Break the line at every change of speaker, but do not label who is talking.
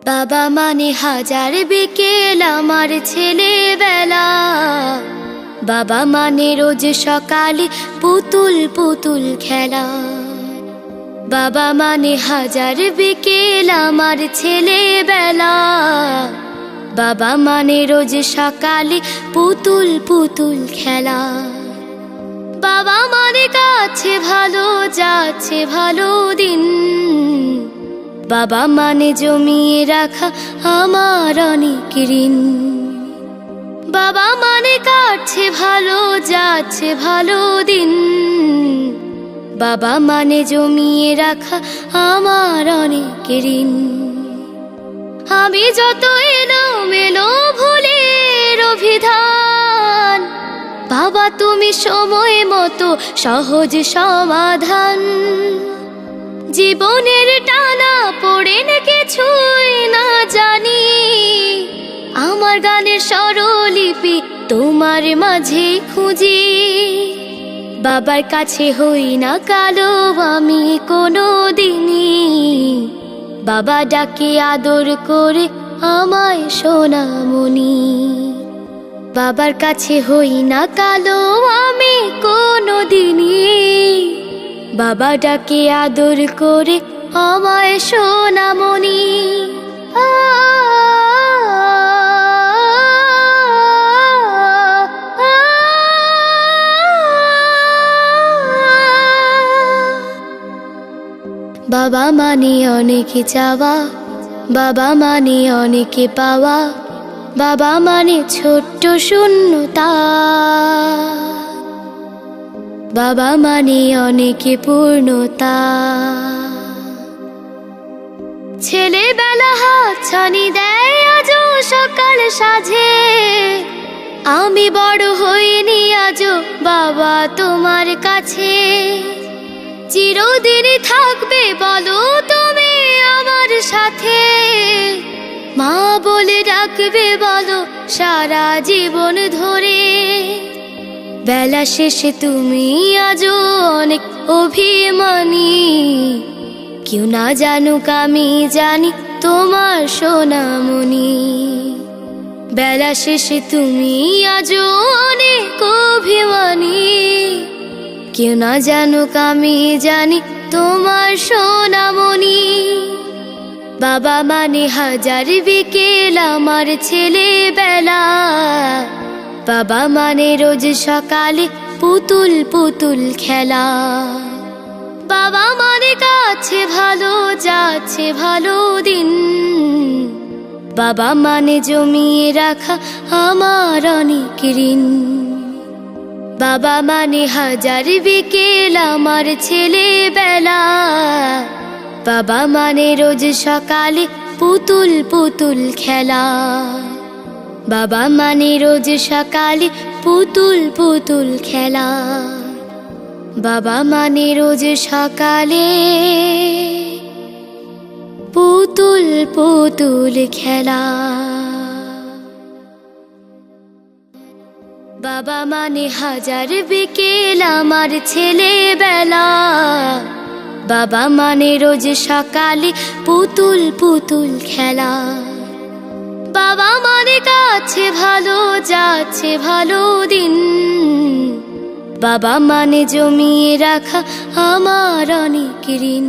বাবা মানে হাজার বিকেল আমার ছেলেবেলা। বাবা মানে রোজ সকালে পুতুল পুতুল খেলা। বাবা মানে হাজার বিকেল আমার ছেলেবেলা। বাবা মানে রোজ সকালে পুতুল পুতুল খেলা। বাবা মানে কাছে ভালো যাচ্ছে ভালো দিন। বাবা মানে জমিয়ে রাখা আমার অনেক ঋণ। বাবা মানে কাটছে ভালো যাচ্ছে ভালো দিন। বাবা মানে জমিয়ে রাখা আমার অনেক ঋণ। আমি যত এলোমেলো ভুলের অভিধান, বাবা তুমি সময় মতো সহজ সমাধান। জীবনের টানা পড়ে কিছুই না জানি, আমার গানের স্বরলিপি তোমার মাঝে খুঁজি। বাবার কাছে হই না কালো আমি কোনো দিনই, বাবা ডাকে আদর করে আমায় সোনামণি। বাবার কাছে হই না কালো আমি কোনো দিনই, বাবা ডাকে আদর করে আমায় সোনামণি। বাবা মানে অনেক চাওয়া, বাবা মানে অনেক পাওয়া। বাবা মানে ছোট্ট শূন্যতা, বাবা মানে অনেক পূর্ণতা। ছেলেবেলা হাত ছানি দেয় আজও সকাল সাজে। আমি বড় হইনি আজও বাবা তোমার কাছে। চিরদিনই থাকবে বলো তুমি আমার সাথে, মা বলে ডাকবে বলো সারা জীবন ধরে। বেলা শেষে তুমি আজও অনেক অভিমানী, কেউ না জানুক আমি জানি তোমার সোনামণি। বেলা শেষে তুমি আজও অনেক অভিমানী, কেউ না জানুক আমি জানি তোমার সোনামণি। বাবা মানে হাজার বিকেল আমার ছেলেবেলা। বাবা মানে রোজ সকালে পুতুল পুতুল খেলা। বাবা মানে কাছে ভালো যাচ্ছে ভালো দিন। বাবা মানে জমিয়ে রাখা আমার অনেক ঋণ। বাবা মানে হাজার বিকেল আমার ছেলেবেলা। বাবা মানে রোজ সকালে পুতুল পুতুল খেলা। বাবা মানে রোজ সকালে পুতুল পুতুল খেলা। বাবা মানে রোজ সকালে পুতুল পুতুল খেলা। বাবা মানে হাজার বিকেল আমার ছেলেবেলা। বাবা মানে রোজ সকালে পুতুল পুতুল খেলা। বাবা মানে কাছে ভালো যাচ্ছে ভালো দিন। বাবা মানে জমিয়ে রাখা আমার অনেক ঋণ।